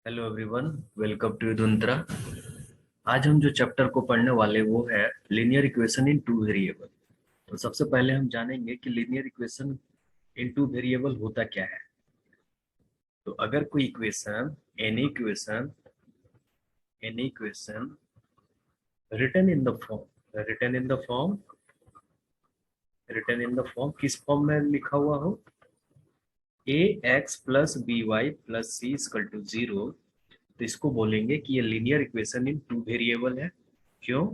Hello everyone, welcome to Yudhantara. आज हम जो चैप्टर को पढ़ने वाले वो है linear equation in two variable. तो सबसे पहले हम जानेंगे कि linear equation in two variable होता क्या है। तो अगर कोई equation any equation written in the form written in the form किस फॉर्म में लिखा हुआ हो, a x plus b y plus c equal to zero, तो इसको बोलेंगे कि ये linear equation in two variable है। क्यों?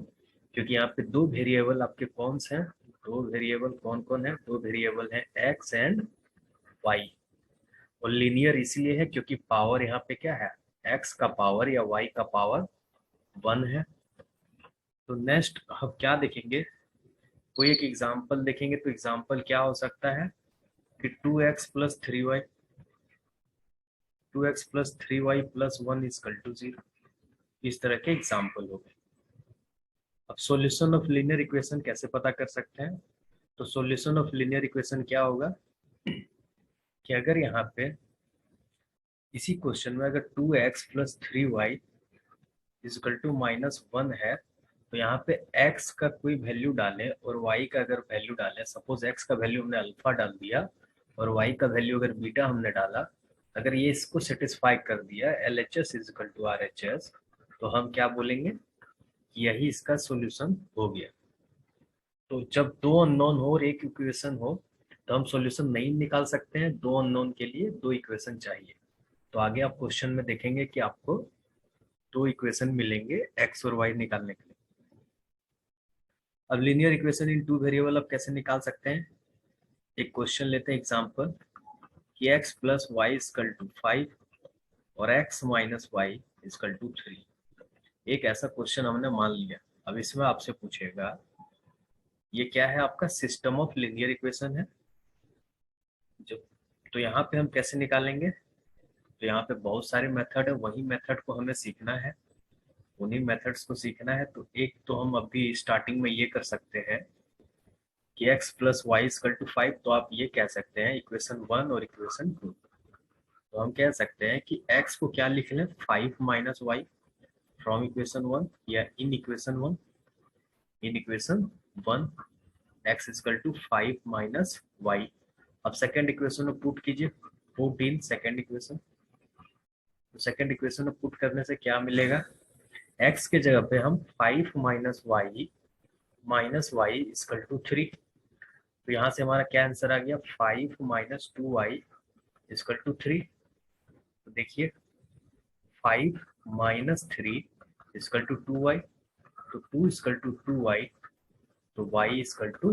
क्योंकि यहाँ पे दो वेरिएबल आपके कौन से हैं? दो वेरिएबल कौन कौन है? दो वेरिएबल हैं एक्स एंड वाई। और लीनियर इसीलिए है क्योंकि पावर यहाँ पे क्या है, एक्स का पावर या वाई का पावर वन है। तो नेक्स्ट हम क्या देखेंगे, कोई एक एग्जाम्पल देखेंगे। तो एग्जाम्पल क्या हो सकता है कि 2x plus 3y plus one equal to zero. इस तरह के एग्जाम्पल हो गए। अब सॉल्यूशन ऑफ लीनियर इक्वेशन कैसे पता कर सकते हैं? तो सॉल्यूशन ऑफ लीनियर इक्वेशन क्या होगा कि अगर यहाँ पे इसी क्वेश्चन में अगर 2x plus 3y equal to minus one है, तो यहाँ पे x का कोई वैल्यू डालें और y का अगर वैल्यू डालें, सपोज x का वैल्यू हमने अल्फा डाल दिया और y का वैल्यू अगर बीटा हमने डाला, अगर ये इसको सेटिस्फाई कर दिया LHS इजकल टू RHS, तो हम क्या बोलेंगे, यही इसका सॉल्यूशन हो गया। तो जब दो अननोन हो और एक इक्वेशन हो तो हम सॉल्यूशन नहीं निकाल सकते हैं। दो अननोन के लिए दो इक्वेशन चाहिए। तो आगे आप क्वेश्चन में देखेंगे कि आपको दो इक्वेशन मिलेंगे एक्स और वाई निकालने के लिए। अब linear equation in two variable अब कैसे निकाल सकते हैं? एक क्वेश्चन लेते हैं एग्जांपल कि x plus y equal to five और x minus y equal to three. एक ऐसा क्वेश्चन हमने मान लिया। अब इसमें आपसे पूछेगा ये क्या है, आपका सिस्टम ऑफ लीनियर इक्वेशन है जो। तो यहाँ पे हम कैसे निकालेंगे? तो यहाँ पे बहुत सारे मेथड है, वही मेथड को हमें सीखना है, उन्हीं मेथड्स को सीखना है। तो एक तो हम अभी स्टार्टिंग में ये कर सकते हैं कि x plus y equal to five. तो आप ये कह सकते हैं इक्वेशन वन और इक्वेशन टू। तो हम कह सकते हैं कि x को क्या लिख लें, five minus y from equation one, या in equation one x equal to five minus y. अब सेकेंड इक्वेशन में पुट कीजिए, पुट इन सेकेंड इक्वेशन। तो सेकेंड इक्वेशन में पुट करने से क्या मिलेगा, x के जगह पे हम five minus y equal to three. तो यहाँ से हमारा क्या आंसर आ गया, five minus two y equal to three. तो देखिए five minus three equal to two y, तो two equal to two y, तो वाई इक्वल टू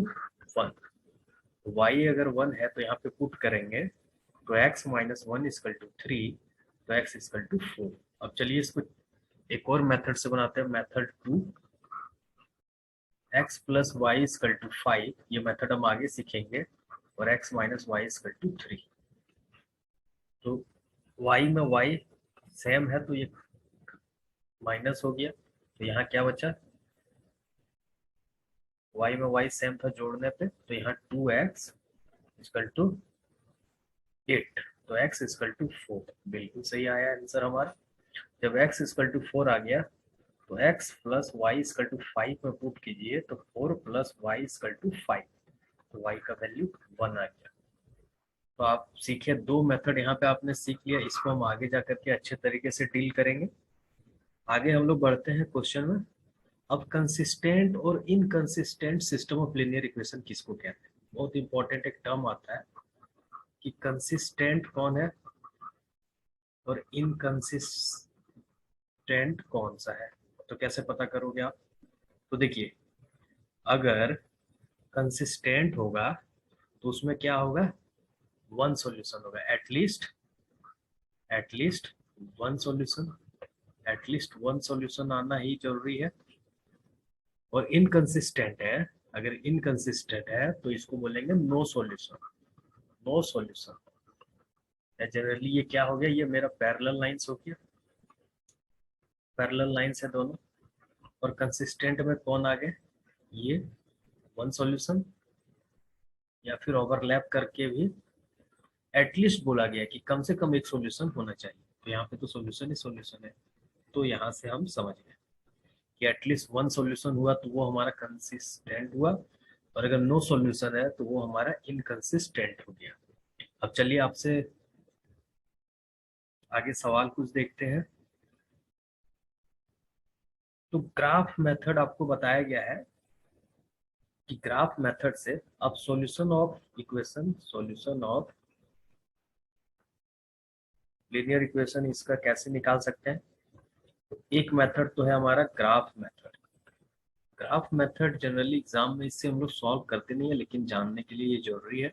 वन। तो वाई अगर वन है तो यहाँ पे पुट करेंगे तो x minus one equal to three, तो एक्स इक्वल टू फोर। अब चलिए इसको एक और मेथड से बनाते हैं, method two. X plus y equal to five, ये मेथड हम आगे सीखेंगे, और x minus y equal to three. तो वाई में वाई सेम है तो ये माइनस हो गया, तो यहाँ क्या बचा, वाई में वाई सेम था जोड़ने पे, तो यहाँ two x equal to eight, तो एक्स इक्वल टू फोर। बिल्कुल सही आया आंसर हमारा। जब x इक्वल टू फोर आ गया तो x plus y equal to five में पुट कीजिए, तो four plus y equal to five, तो y का वैल्यू वन आ गया। तो आप सीखिए, दो मेथड यहाँ पे आपने सीख लिया, इसको हम आगे जा करके अच्छे तरीके से डील करेंगे। आगे हम लोग बढ़ते हैं क्वेश्चन में। अब कंसिस्टेंट और inconsistent system of linear equation किसको कहते हैं? बहुत इंपॉर्टेंट एक टर्म आता है कि कंसिस्टेंट कौन है और इनकंसिस्टेंट कौन सा है। तो कैसे पता करोगे आप? तो देखिए, अगर कंसिस्टेंट होगा तो उसमें क्या होगा, वन सॉल्यूशन होगा, at least one solution, at least one solution आना ही जरूरी है। और इनकंसिस्टेंट है, अगर इनकंसिस्टेंट है तो इसको बोलेंगे no solution, no solution. Generally ये क्या हो गया, ये मेरा पैरेलल लाइंस हो गया, पैरेलल लाइंस है दोनों। और कंसिस्टेंट में कौन आ गए, ये वन सॉल्यूशन, या फिर ओवरलैप करके भी एटलीस्ट बोला गया कि कम से कम एक सॉल्यूशन होना चाहिए। तो यहाँ पे तो सॉल्यूशन ही सॉल्यूशन है। तो यहाँ से हम समझ गए कि एटलीस्ट वन सॉल्यूशन हुआ तो वो हमारा कंसिस्टेंट हुआ, और अगर नो सॉल्यूशन है तो वो हमारा इनकंसिस्टेंट हो गया। अब चलिए आपसे आगे सवाल कुछ देखते हैं। तो ग्राफ मेथड आपको बताया गया है कि ग्राफ मेथड से आप सॉल्यूशन ऑफ लीनियर इक्वेशन इसका कैसे निकाल सकते हैं। तो एक मेथड तो है हमारा graph method. Graph method generally exam में इससे हम लोग सॉल्व करते नहीं है, लेकिन जानने के लिए ये जरूरी है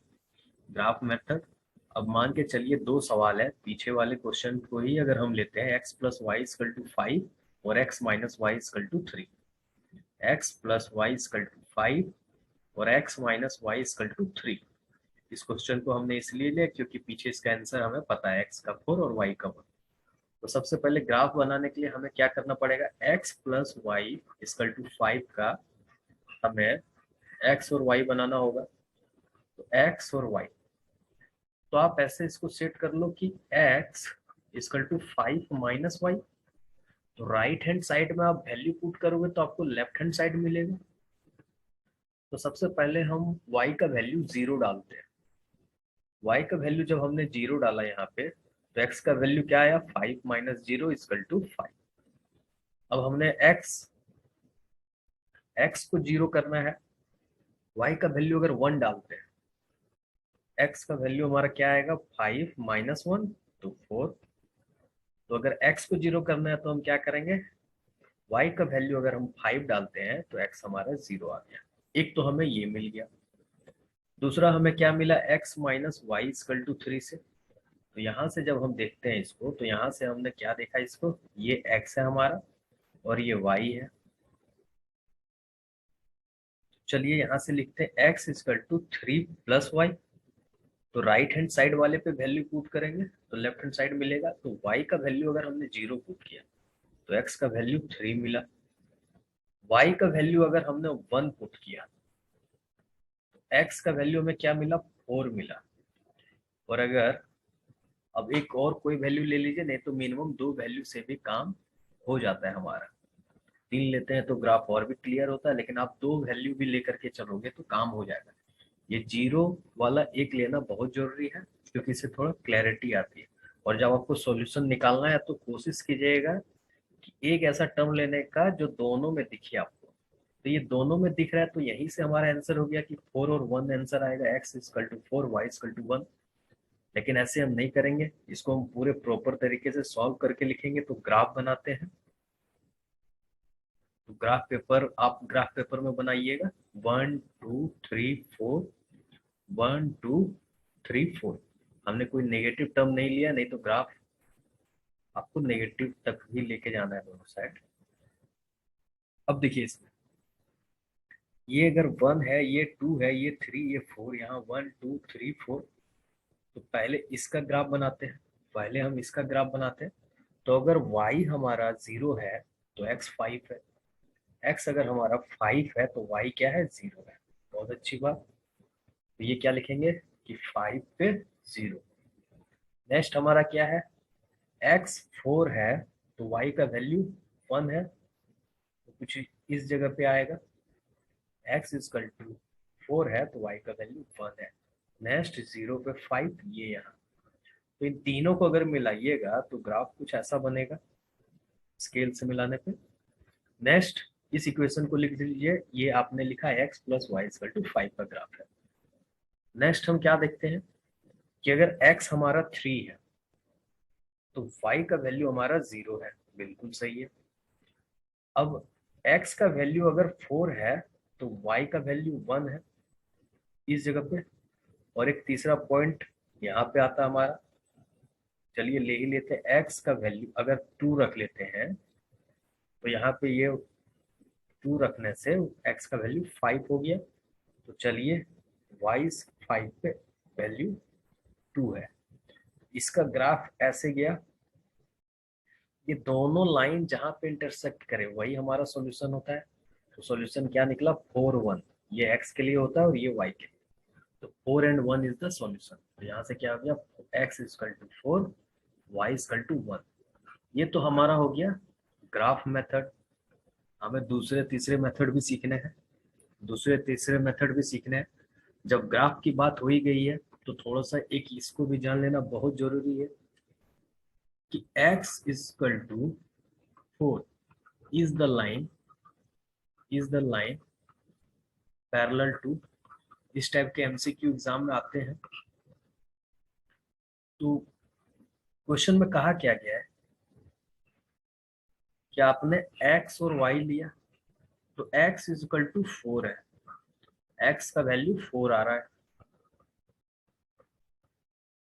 ग्राफ मेथड। अब मान के चलिए दो सवाल है, पीछे वाले क्वेश्चन को ही अगर हम लेते हैं x plus y equal to 5 और x minus y equal to 3, x plus y equal to 5 और x minus y equal to 3। इस क्वेश्चन को हमने इसलिए लिया क्योंकि पीछे इसका आंसर हमें पता है, x का 4 और y का 1। तो सबसे पहले ग्राफ बनाने के लिए हमें क्या करना पड़ेगा, x plus y equal to 5 का हमें x और y बनाना होगा। तो x और y, तो आप ऐसे इसको सेट कर लो कि x equal to 5 minus y. तो राइट हैंड साइड में आप वैल्यू पुट करोगे तो आपको लेफ्ट हैंड साइड मिलेगा। तो सबसे पहले हम y का वैल्यू 0 डालते हैं। y का वैल्यू जब हमने 0 डाला यहाँ पे, तो x का वैल्यू क्या आया, 5 माइनस 0 इजकल टू 5। अब हमने x को 0 करना है, y का वैल्यू अगर 1 डालते हैं, x का वैल्यू हमारा क्या आएगा, 5 माइनस 1 तो 4। तो अगर x को 0 करना है तो हम क्या करेंगे, y का वैल्यू अगर हम 5 डालते हैं तो x हमारा 0 आ गया। एक तो हमें ये मिल गया। दूसरा हमें क्या मिला, x minus y equal to 3 से। तो यहाँ से जब हम देखते हैं इसको, तो यहाँ से हमने क्या देखा, इसको ये x है हमारा और ये y है। चलिए यहाँ से लिखते हैं x equal to 3 plus y. तो राइट हैंड साइड वाले पे वैल्यू पुट करेंगे तो लेफ्ट हैंड साइड मिलेगा। तो y का वैल्यू अगर हमने 0 पुट किया तो x का वैल्यू 3 मिला। y का वैल्यू अगर हमने 1 पुट किया तो x का वैल्यू हमें क्या मिला, 4 मिला। और अगर अब एक और कोई वैल्यू ले लीजिए, नहीं तो मिनिमम 2 वैल्यू से भी काम हो जाता है हमारा। 3 लेते हैं तो ग्राफ और भी क्लियर होता है, लेकिन आप 2 वैल्यू भी लेकर के चलोगे तो काम हो जाएगा। ये 0 वाला एक लेना बहुत जरूरी है क्योंकि इससे थोड़ा क्लैरिटी आती है। और जब आपको सॉल्यूशन निकालना है तो कोशिश कीजिएगा कि एक ऐसा टर्म लेने का जो दोनों में दिखे आपको। तो ये दोनों में दिख रहा है तो यहीं से हमारा आंसर हो गया कि 4 और 1 आंसर आएगा, x equal to 4 y equal to 1। लेकिन ऐसे हम नहीं करेंगे, इसको हम पूरे प्रॉपर तरीके से सॉल्व करके लिखेंगे। तो ग्राफ बनाते हैं। तो ग्राफ पेपर में बनाइएगा 1 2 3 4, 1 2 3 4। हमने कोई नेगेटिव टर्म नहीं लिया, नहीं तो ग्राफ आपको नेगेटिव तक भी लेके जाना है दोनों साइड। अब देखिए इसमें ये अगर 1 है, ये 2 है, ये 3, ये 4, यहाँ 1 2 3 4। तो पहले इसका ग्राफ बनाते हैं, पहले हम इसका ग्राफ बनाते हैं। तो अगर y हमारा 0 है तो x 5 है, x अगर हमारा 5 है तो y क्या है, 0 है। बहुत अच्छी बात। तो ये क्या लिखेंगे कि 5 पे 0। नेक्स्ट हमारा क्या है, x 4 है तो y का वैल्यू 1 है, तो कुछ इस जगह पे आएगा। x इजकल टू 4 है तो y का वैल्यू 1 है। नेक्स्ट 0 पे 5, ये यहाँ। तो इन तीनों को अगर मिलाइएगा तो ग्राफ कुछ ऐसा बनेगा स्केल से मिलाने पे। नेक्स्ट इस इक्वेशन को लिख लीजिए, ये आपने लिखा है x plus y equal to 5 का ग्राफ है। नेक्स्ट हम क्या देखते हैं कि अगर x हमारा 3 है तो y का वैल्यू हमारा 0 है, बिल्कुल सही है। अब x का वैल्यू अगर 4 है तो y का वैल्यू 1 है इस जगह पे। और एक तीसरा पॉइंट यहाँ पे आता है हमारा, चलिए ले ही लेते हैं। x का वैल्यू अगर 2 रख लेते हैं तो यहाँ पे ये 2 रखने से x का वैल्यू 5 हो गया। तो चलिए y 5 पे वैल्यू 2 है। इसका ग्राफ ऐसे गया, ये दोनों लाइन जहां पे इंटरसेक्ट करे वही हमारा सॉल्यूशन होता है। तो सॉल्यूशन क्या निकला, 4 1। ये x के लिए होता है और ये y के लिए। तो 4 and 1 इज द सॉल्यूशन। तो यहाँ से क्या हो गया, x equal to 4, y equal to 1। ये तो हमारा हो गया ग्राफ मेथड। हमें दूसरे तीसरे मेथड भी सीखने हैं, दूसरे तीसरे मेथड भी सीखने हैं। जब ग्राफ की बात हो ही गई है तो थोड़ा सा एक इसको भी जान लेना बहुत जरूरी है कि x equal to 4 is the line, is the line parallel to, इस टाइप के एमसीक्यू एग्जाम में आते हैं। तो क्वेश्चन में कहा क्या गया है कि आपने x और y लिया, तो x इक्वल टू 4 है, x का वैल्यू 4 आ रहा है,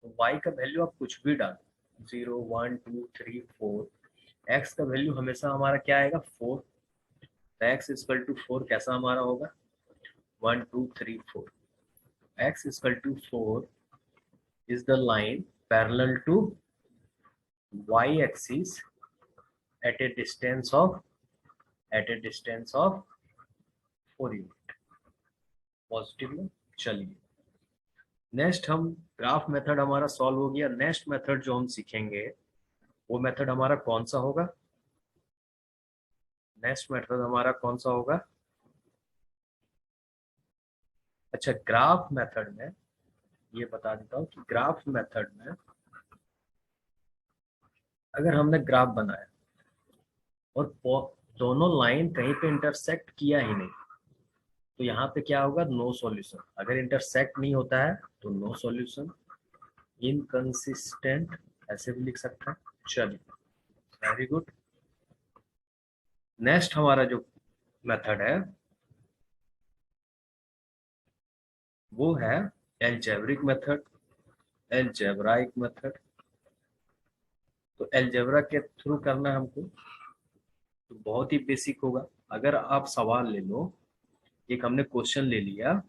तो y का वैल्यू आप कुछ भी डालो, 0 1 2 3 4, x का वैल्यू हमेशा हमारा क्या आएगा 4, तो x इक्वल टू 4 कैसा हमारा होगा 1 2 3 4, x equal to 4 is the line parallel to y axis at a distance of, at a distance of 4 unit positive में। चलिए नेक्स्ट हम ग्राफ मेथड हमारा सॉल्व हो गया। नेक्स्ट मेथड जो हम सीखेंगे वो मेथड हमारा कौन सा होगा, नेक्स्ट मेथड हमारा कौन सा होगा। अच्छा ग्राफ मेथड में ये बता देता हूँ कि ग्राफ मेथड में अगर हमने ग्राफ बनाया और दोनों लाइन कहीं पे इंटरसेक्ट किया ही नहीं, तो यहाँ पे क्या होगा नो सॉल्यूशन। अगर इंटरसेक्ट नहीं होता है तो नो सॉल्यूशन, इनकंसिस्टेंट ऐसे भी लिख सकते हैं। चलिए वेरी गुड। नेक्स्ट हमारा जो मेथड है वो है एल्जेब्रिक मेथड, एल्जेब्राइक मेथड। तो एल्जेब्रा के थ्रू करना है हमको, तो बहुत ही बेसिक होगा। अगर आप सवाल ले लो, एक हमने क्वेश्चन ले लिया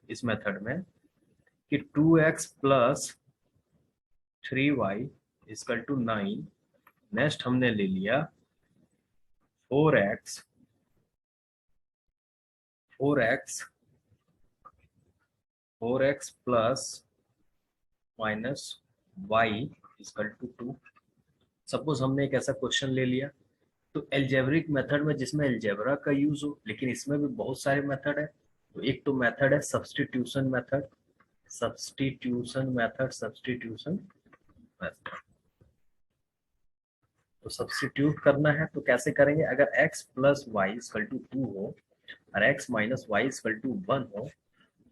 इस मेथड में कि 2x plus 3y equal to 9, next हमने ले लिया 4x, 4x, 4x plus minus y equal to 2। Suppose हमने एक ऐसा क्वेश्चन ले लिया, तो एल्जेब्रिक मेथड में जिसमें एल्जेब्रा का यूज हो, लेकिन इसमें भी बहुत सारे मेथड है। तो एक तो मेथड है substitution method, substitution method, substitution method. तो सब्स्टिट्यूट करना है तो कैसे करेंगे, अगर x plus y equal to 2 हो और x minus y equal to 1 हो,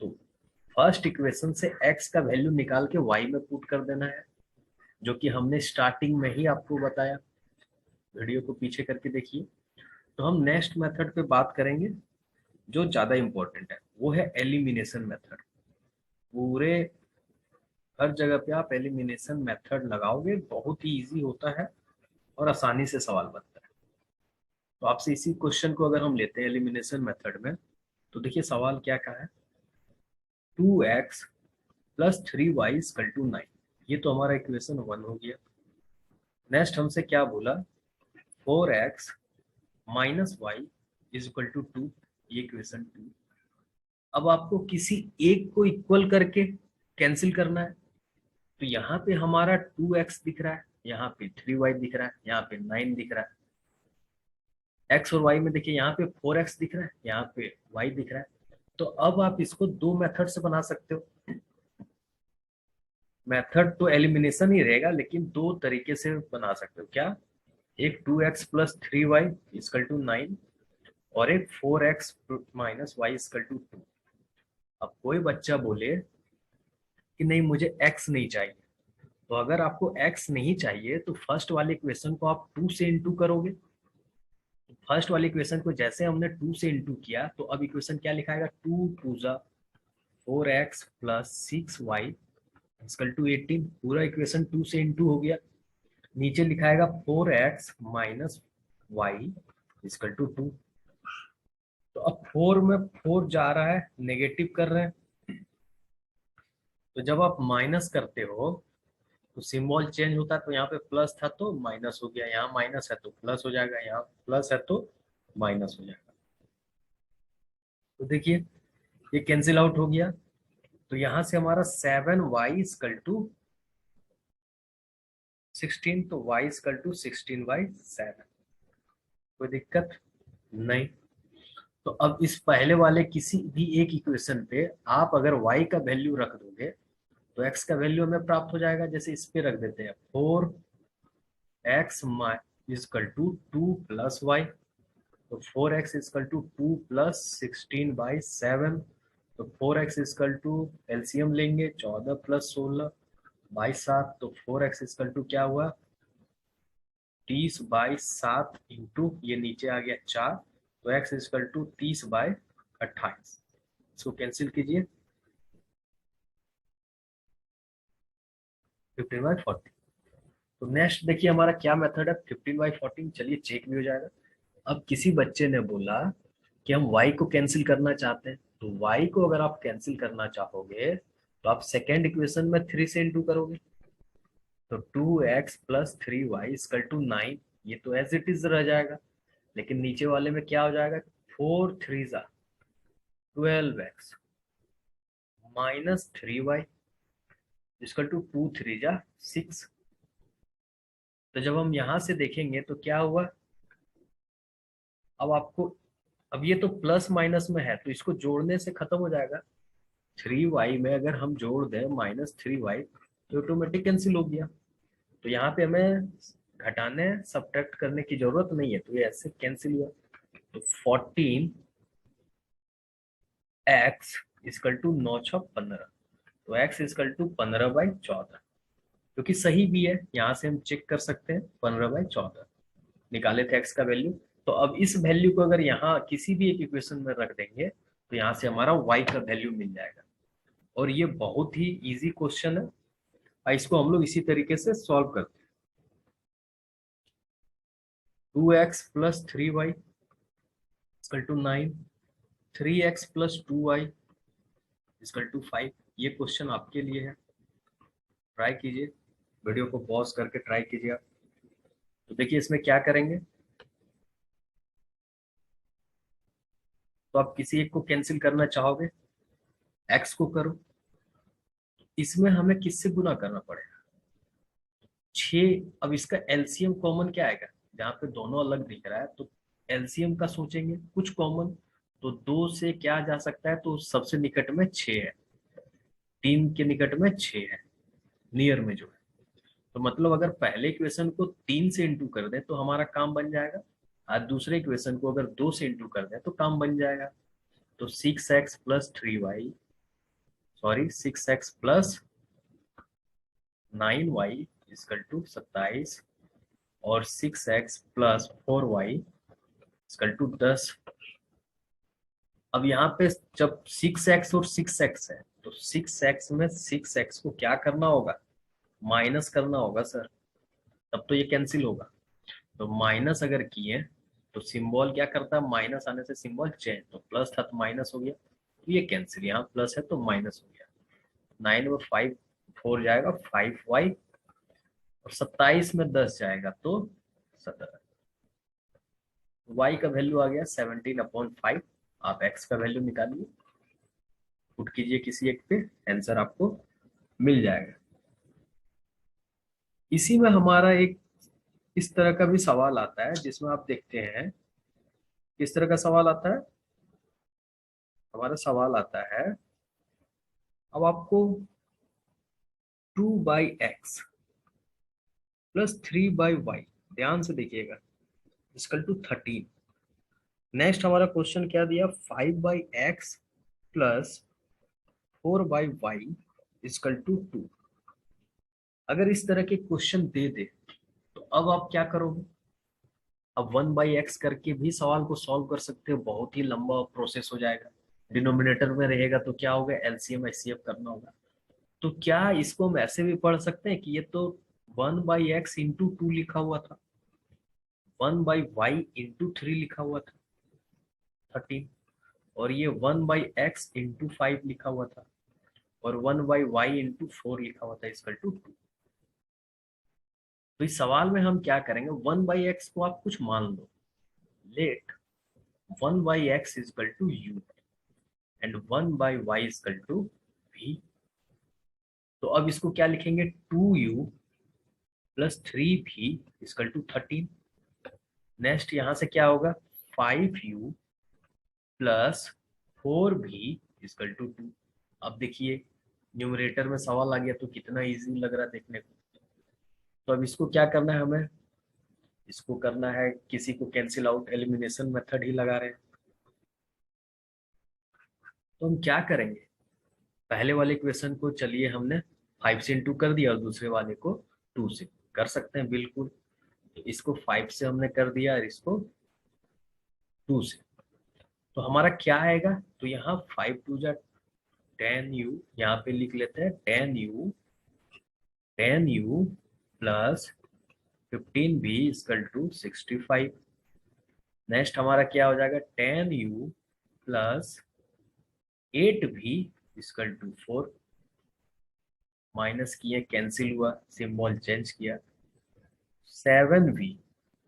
तो फर्स्ट इक्वेशन से x का वैल्यू निकाल के y में पुट कर देना है, जो कि हमने स्टार्टिंग में ही आपको बताया। वीडियो को पीछे करके देखिए। तो हम नेक्स्ट मेथड पे बात करेंगे जो ज्यादा इंपॉर्टेंट है, वो है एलिमिनेशन मेथड। पूरे हर जगह पे आप एलिमिनेशन मेथड लगाओगे, बहुत ही इजी होता है और आसानी से सवाल बनता है। तो आपसे इसी क्वेश्चन को अगर हम लेते हैं एलिमिनेशन मेथड में, तो देखिए सवाल क्या कहा है, 2x plus 3y equal to 9, ये तो हमारा इक्वेशन 1 हो गया। नेक्स्ट हमसे क्या बोला, 4x minus y is equal to 2, ये इक्वेशन 2। अब आपको किसी एक को इक्वल करके कैंसिल करना है, तो यहाँ पे हमारा 2x दिख रहा है, यहाँ पे 3y दिख रहा है, यहाँ पे 9 दिख रहा है। x और y में देखिए यहाँ पे 4x दिख रहा है, यहाँ पे y दिख रहा है। तो अब आप इसको दो मेथड से बना सकते हो। मेथड तो एलिमिनेशन ही रहेगा, लेकिन दो तरीके से बना सकते हो। क्या, एक 2x plus 3y equal to 9 और एक 4x minus y equal to 2। अब कोई बच्चा बोले कि नहीं मुझे x नहीं चाहिए, तो अगर आपको x नहीं चाहिए तो फर्स्ट वाले इक्वेशन को आप 2 से इंटू करोगे। फर्स्ट वाले इक्वेशन को जैसे हमने 2 से इंटू किया, तो अब इक्वेशन क्या लिखाएगा, 2 टू जा 4x plus 6y equal to 18। पूरा इक्वेशन 2 से इंटू हो गया। नीचे लिखाएगा 4x minus y equal to 2। तो अब 4 में 4 जा रहा है, नेगेटिव कर रहे हैं, तो जब आप माइनस करते हो तो सिंबल चेंज होता है। तो यहाँ पे प्लस था तो माइनस हो गया, यहाँ माइनस है तो प्लस हो जाएगा, यहाँ प्लस है तो माइनस हो जाएगा। तो देखिए ये कैंसिल आउट हो गया। तो यहाँ से हमारा 7y इक्वल टू 16, तो y इक्वल टू 16/7। कोई दिक्कत नहीं। तो अब इस पहले वाले किसी भी एक इक्वेशन पे आप अगर y का वैल्यू रख दोगे तो x का वैल्यू हमें प्राप्त हो जाएगा। जैसे इस पे रख देते हैं 4x इक्वल टू 2 + y, तो 4x इक्वल टू 2 + 16/7। तो 4x इक्वल टू एलसीएम लेंगे 14 + 16/7, तो 4x इक्वल टू क्या हुआ 30/7 इंटू ये नीचे आ गया 4, तो x इक्वल टू 30/28। इसको कैंसिल कीजिए 15/14। तो नेक्स्ट देखिए हमारा क्या मेथड है 15/14। चलिए चेक भी हो जाएगा। अब किसी बच्चे ने बोला कि हम y को कैंसिल करना चाहते हैं, तो y को अगर आप कैंसिल करना चाहोगे तो आप सेकेंड इक्वेशन में 3 से इंटू करोगे, तो 2x + 3y इक्वल टू 9। ये तो एज इट इज रह जाएगा, लेकिन नीचे वाले में क्या हो जाएगा 4 3 12x -3y इक्वल टू 2 3 6। तो जब हम यहां से देखेंगे तो क्या हुआ, अब आपको, अब ये तो प्लस माइनस में है तो इसको जोड़ने से खत्म हो जाएगा। 3y में अगर हम जोड़ दें -3y तो ऑटोमेटिक कैंसिल हो गया। तो यहाँ पे हमें घटाने सब्ट्रैक्ट करने की जरूरत नहीं है, तो ये ऐसे कैंसिल हुआ। तो 14x इक्वल टू 9×6 = 15, तो x इक्वल टू 15/14, क्योंकि सही भी है। यहाँ से हम चेक कर सकते हैं 15/14 निकाले थे x का वैल्यू। तो अब इस वैल्यू को अगर यहाँ किसी भी एक इक्वेशन में रख देंगे तो यहाँ से हमारा y का वैल्यू मिल जाएगा। और ये बहुत ही इजी क्वेश्चन है और इसको हम लोग इसी तरीके से सॉल्व करते हैं। 2x + 3y equal to 9, 3x + 2y equal to 5। ये क्वेश्चन आपके लिए है, ट्राई कीजिए, वीडियो को पॉज करके ट्राई कीजिए आप। तो देखिए इसमें क्या करेंगे, तो आप किसी एक को कैंसिल करना चाहोगे, x को करो। इसमें हमें किससे गुना करना पड़ेगा 6। अब इसका एलसीएम कॉमन क्या आएगा, जहाँ पे दोनों अलग दिख रहा है तो एलसीएम का सोचेंगे कुछ कॉमन, तो 2 से क्या जा सकता है, तो सबसे निकट में 6 है, 3 के निकट में 6 है, नियर में जो है। तो मतलब अगर पहले इक्वेशन को 3 से इंटू कर दें तो हमारा काम बन जाएगा, और दूसरे इक्वेशन को अगर 2 से इंटू कर दें तो काम बन जाएगा। तो 6x + 3y, sorry 6x + 9y equal to 27, और 6x + 4y इक्वल टू 10। अब यहाँ पे जब 6x और 6x है तो 6x में 6x को क्या करना होगा, माइनस करना होगा सर, तब तो ये कैंसिल होगा। तो माइनस अगर किए तो सिंबल क्या करता है, माइनस आने से सिंबल चेंज, तो प्लस था तो माइनस हो गया, तो ये कैंसिल, यहाँ प्लस है तो माइनस हो गया। 9 में 5 4 जाएगा 5y, और 27 में 10 जाएगा तो 17। y का वैल्यू आ गया 17/5। आप x का वैल्यू निकालिए, पुट कीजिए किसी एक पे, आंसर आपको मिल जाएगा। इसी में हमारा एक इस तरह का भी सवाल आता है जिसमें आप देखते हैं किस तरह का सवाल आता है। हमारा सवाल आता है, अब आपको 2/x + 3/y, ध्यान से देखिएगा, इक्वल टू 13। नेक्स्ट हमारा क्वेश्चन क्या दिया, 5/x + 4/y इक्वल टू 2। अगर इस तरह के क्वेश्चन दे दे तो अब आप क्या करोगे, अब 1/x करके भी सवाल को सॉल्व कर सकते हो, बहुत ही लंबा प्रोसेस हो जाएगा। डिनोमिनेटर में रहेगा तो क्या होगा, एलसीएम एचसीएफ करना होगा। तो क्या इसको हम ऐसे भी पढ़ सकते हैं कि ये तो 1/x इंटू 2 लिखा हुआ था, 1/y इंटू 3 लिखा हुआ था 13, और ये 1/x इंटू 5 लिखा हुआ था, और 1/y इंटू 4 लिखा हुआ था इक्वल टू 2। तो इस सवाल में हम क्या करेंगे, 1/x को आप कुछ मान लो, let 1/x equal to u and 1/y equal to v। तो अब इसको क्या लिखेंगे, 2u plus 3v equal to 13। Next यहाँ से क्या होगा, 5u plus 4v equal to 2। अब देखिए न्यूमरेटर में सवाल आ गया तो कितना इजी लग रहा है देखने को। तो अब इसको क्या करना है हमें, इसको करना है किसी को कैंसिल आउट, एलिमिनेशन मेथड ही लगा रहे हैं। तो हम क्या करेंगे, पहले वाले क्वेश्चन को चलिए हमने 5 से इंटू कर दिया और दूसरे वाले को 2 से कर सकते हैं बिल्कुल। तो इसको 5 से हमने कर दिया और इसको 2 से। तो हमारा क्या आएगा, तो यहाँ 5 टू जा 10u, यहाँ पे लिख लेते हैं 10u plus 15v equal to 65। Next हमारा क्या हो जाएगा, 10u plus 8v equal to 4। Minus किए कैंसिल हुआ, सिंबल चेंज किया। 7v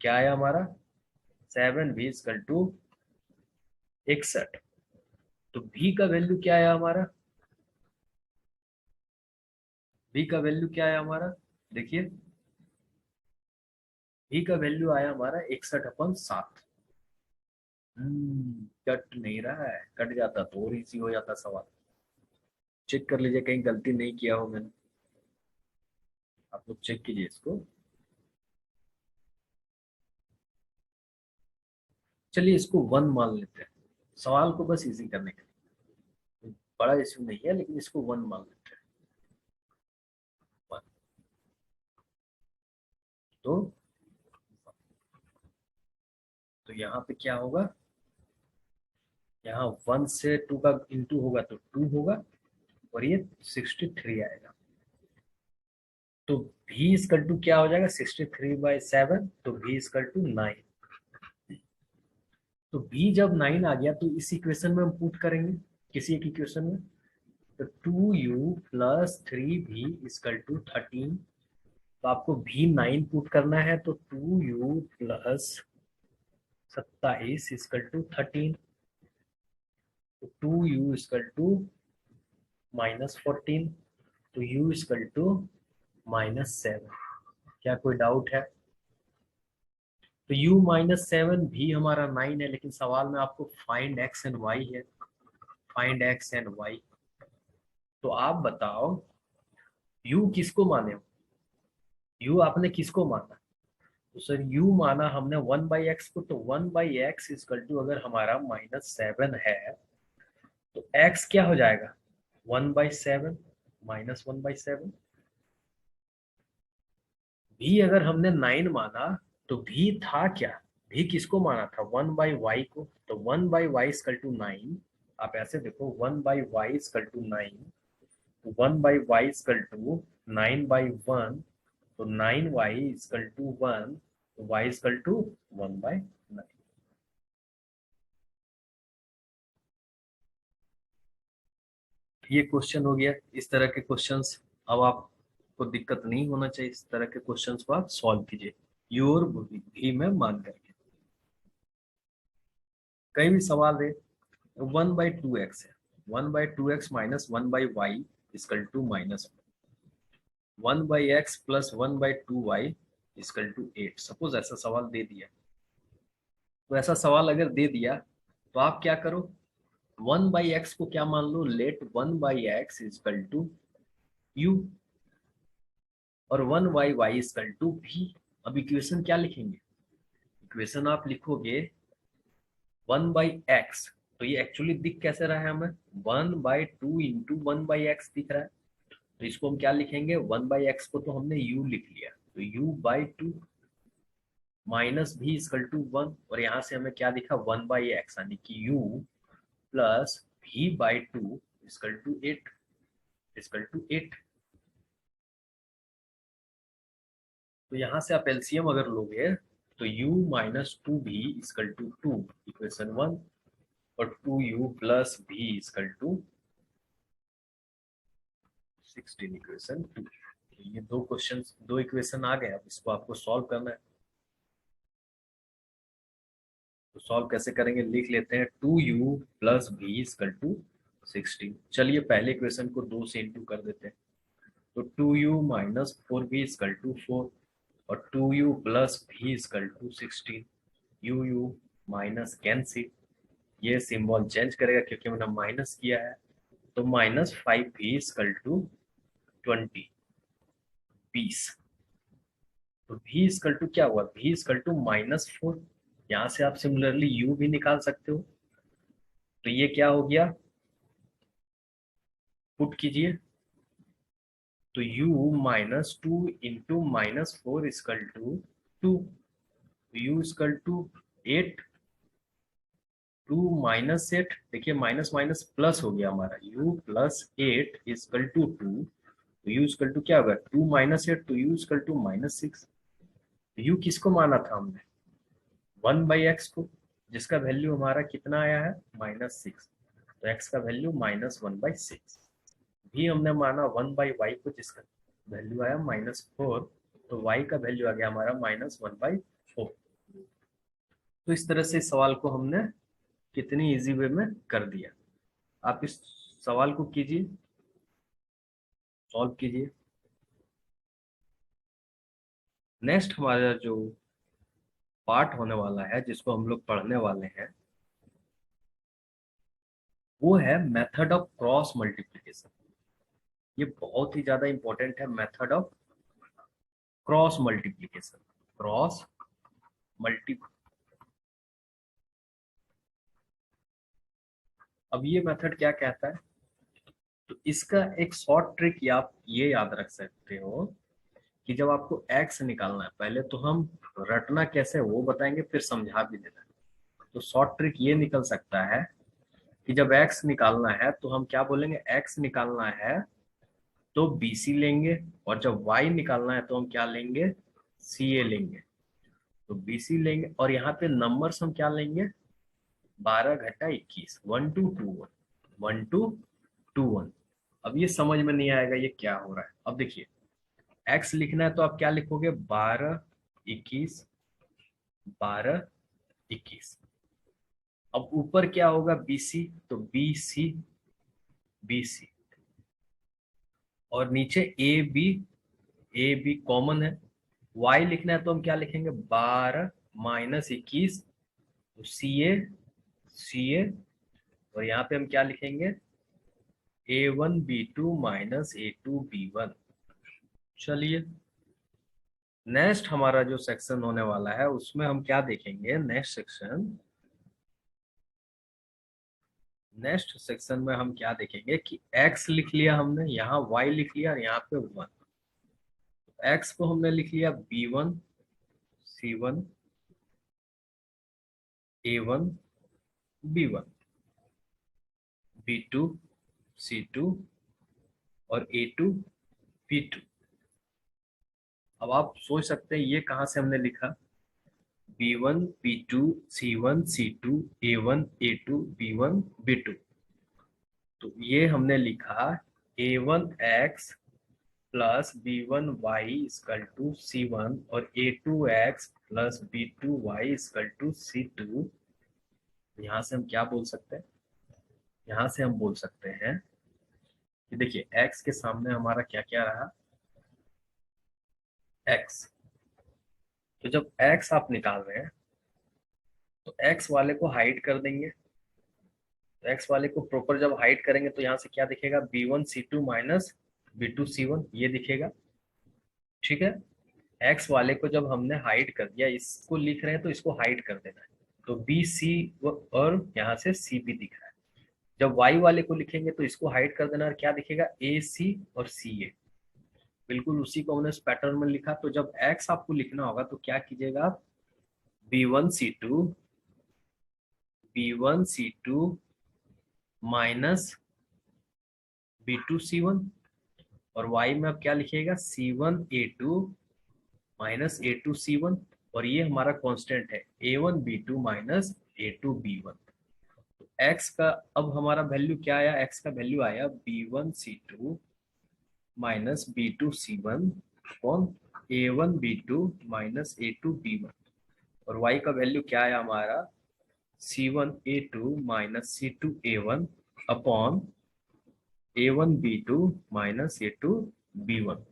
क्या आया हमारा, 7v इक्वल टू 61। तो v का वैल्यू क्या आया हमारा, v का वैल्यू क्या आया हमारा, देखिए v का वैल्यू आया हमारा 61/7। कट नहीं रहा है, कट जाता तो और इजी हो जाता सवाल। चेक कर लीजिए कहीं गलती नहीं किया हो मैंने, आप लोग चेक कीजिए इसको। चलिए इसको 1 मान लेते हैं, सवाल को बस इजी करने के लिए, बड़ा इश्यू नहीं है, लेकिन इसको 1 मान लेते हैं। 1 तो यहाँ पे क्या होगा, यहाँ 1 से 2 का इंटू होगा तो 2 होगा और ये 63 आएगा। तो v इक्वल टू क्या हो जाएगा, 63/7, तो v इक्वल टू 9। तो v जब 9 आ गया तो इस इक्वेशन में हम पुट करेंगे किसी एक इक्वेशन में। तो 2u plus 3v equal to 13। तो आपको v 9 पुट करना है, तो 2u प्लस 27 इक्वल टू 13। तो 2u इक्वल टू -14। तो u इक्वल टू -7। क्या कोई डाउट है, तो u -7 भी हमारा 9 है, लेकिन सवाल में आपको फाइंड x एंड y है, फाइंड x एंड y। तो आप बताओ u किसको माने हो, u आपने किसको माना, तो सर u माना हमने 1/x को। तो 1/x इक्वल टू अगर हमारा -7 है तो x क्या हो जाएगा, 1/7 -1/7। भी अगर हमने 9 माना तो भी था क्या, भी किसको माना था, 1/y को। तो 1/y इक्वल टू 9। आप ऐसे देखो 1/y equal to 9, 1/y equal to 9/1। तो 9y इक्वल टू 1, तो y इक्वल टू 1/9। ये क्वेश्चन हो गया। इस तरह के क्वेश्चंस अब आपको दिक्कत नहीं होना चाहिए, इस तरह के क्वेश्चंस को आप सॉल्व कीजिए यू और भी में मान करके। कई भी सवाल दे, 1/2x है, 1/2x minus 1/y equal to -1/x plus 1/2y equal to 8। Suppose ऐसा सवाल दे दिया, तो ऐसा सवाल अगर दे दिया तो आप क्या करो, 1/x को क्या मान लो, let 1/x equal to u और 1/y इक्वल टू v। अब इक्वेशन क्या लिखेंगे, इक्वेशन आप लिखोगे 1/x। तो ये एक्चुअली दिख कैसे रहा है हमें, 1/2 इंटू 1/x दिख रहा है। तो इसको हम क्या लिखेंगे, 1/x को तो हमने u लिख लिया, तो u/2 माइनस भी इक्वल टू 1। और यहाँ से हमें क्या दिखा, 1/x यानी कि u plus v/2 equal to 8 equal to 8। तो यहाँ से आप एलसीएम अगर लोगे तो u minus 2v equal to 2, equation 1, और 2u plus v equal to 16, equation 2। ये दो क्वेश्चन, दो इक्वेशन आ गए। अब इसको आपको सॉल्व करना है। तो सॉल्व कैसे करेंगे, लिख लेते हैं 2u plus v equal to 16। चलिए पहले इक्वेशन को 2 से इंटू कर देते हैं। तो 2u minus 4v equal to 4। और 2u plus v equal to 16। u minus cancel, ये सिंबल चेंज करेगा क्योंकि मैंने माइनस किया है, तो -5v इजकल टू 20, 20। तो v इजकल टू क्या हुआ, v इजकल टू -4। यहाँ से आप सिमिलरली u भी निकाल सकते हो, तो ये क्या हो गया, पुट कीजिए, तो u -2 into -4 equal to 2, u equal to 8, 2 -8, देखिए माइनस माइनस प्लस हो गया हमारा, u प्लस 8 इजकल टू 2, तो u इजकल टू क्या होगा, 2 -8, तो u इजकल टू -6। u किसको माना था हमने, 1/x को, जिसका वैल्यू हमारा कितना आया है, -6, तो x का वैल्यू -1/6। भी हमने माना 1/y को, जिसका वैल्यू आया -4, तो y का वैल्यू आ गया हमारा -1/4। तो इस तरह से इस सवाल को हमने कितनी इजी वे में कर दिया। आप इस सवाल को कीजिए, सॉल्व कीजिए। नेक्स्ट हमारा जो पार्ट होने वाला है, जिसको हम लोग पढ़ने वाले हैं, वो है मेथड ऑफ क्रॉस मल्टीप्लिकेशन। ये बहुत ही ज्यादा इंपॉर्टेंट है, method of cross multiplication. Cross multi अब ये मेथड क्या कहता है, तो इसका एक शॉर्ट ट्रिक या आप ये याद रख सकते हो कि जब आपको x निकालना है, पहले तो हम रटना कैसे वो बताएंगे, फिर समझा भी देना। तो शॉर्ट ट्रिक ये निकल सकता है कि जब x निकालना है तो हम क्या बोलेंगे, x निकालना है तो BC लेंगे, और जब y निकालना है तो हम क्या लेंगे, CA लेंगे। तो BC लेंगे, और यहाँ पे नंबर्स हम क्या लेंगे, 12 घटा 21, 1 2 2 1, 1 2 2 1। अब ये समझ में नहीं आएगा ये क्या हो रहा है। अब देखिए, x लिखना है तो आप क्या लिखोगे, 12 21, 12 21। अब ऊपर क्या होगा, BC, तो BC, BC, और नीचे ए बी कॉमन है। y लिखना है तो हम क्या लिखेंगे, 12 -21, तो सी ए, और यहाँ पे हम क्या लिखेंगे, A1 B2 -A2 B1। चलिए, नेक्स्ट हमारा जो सेक्शन होने वाला है उसमें हम क्या देखेंगे, नेक्स्ट सेक्शन में हम क्या देखेंगे कि x लिख लिया हमने, यहाँ y लिख लिया, और यहाँ पे 1। x को हमने लिख लिया B1 C1 A1 B1, B2 C2 और A2 B2। अब आप सोच सकते हैं ये कहाँ से हमने लिखा, B1 B2 C1 C2 A1 A2 B1 B2। तो ये हमने लिखा A1x plus B1y is equal to C1, और A2x plus B2y is equal to C2। यहाँ से हम क्या बोल सकते हैं, यहाँ से हम बोल सकते हैं कि देखिए x के सामने हमारा क्या क्या रहा, x। तो जब x आप निकाल रहे हैं तो x वाले को हाइड कर देंगे, तो x वाले को प्रॉपर जब हाइड करेंगे तो यहाँ से क्या दिखेगा, B1 C2 minus B2 C1, ये दिखेगा। ठीक है, x वाले को जब हमने हाइड कर दिया, इसको लिख रहे हैं तो इसको हाइड कर देना है, तो BC और यहाँ से CB दिख रहा है। जब y वाले को लिखेंगे तो इसको हाइड कर देना, और क्या दिखेगा, AC और CA। बिल्कुल उसी को हमने इस पैटर्न में लिखा। तो जब x आपको लिखना होगा तो क्या कीजिएगा आप, B1 C2 minus B2 C1, और y में अब क्या लिखिएगा, C1 A2 minus A2 C1, और ये हमारा कांस्टेंट है A1 B2 minus A2 B1। तो x का अब हमारा वैल्यू क्या आया, x का वैल्यू आया B1 C2 minus B2 C1 कौन, A1 B2 minus A2 B1, और y का वैल्यू क्या आया हमारा, C1 A2 minus C2 A1 upon A1 B2 minus A2 B1।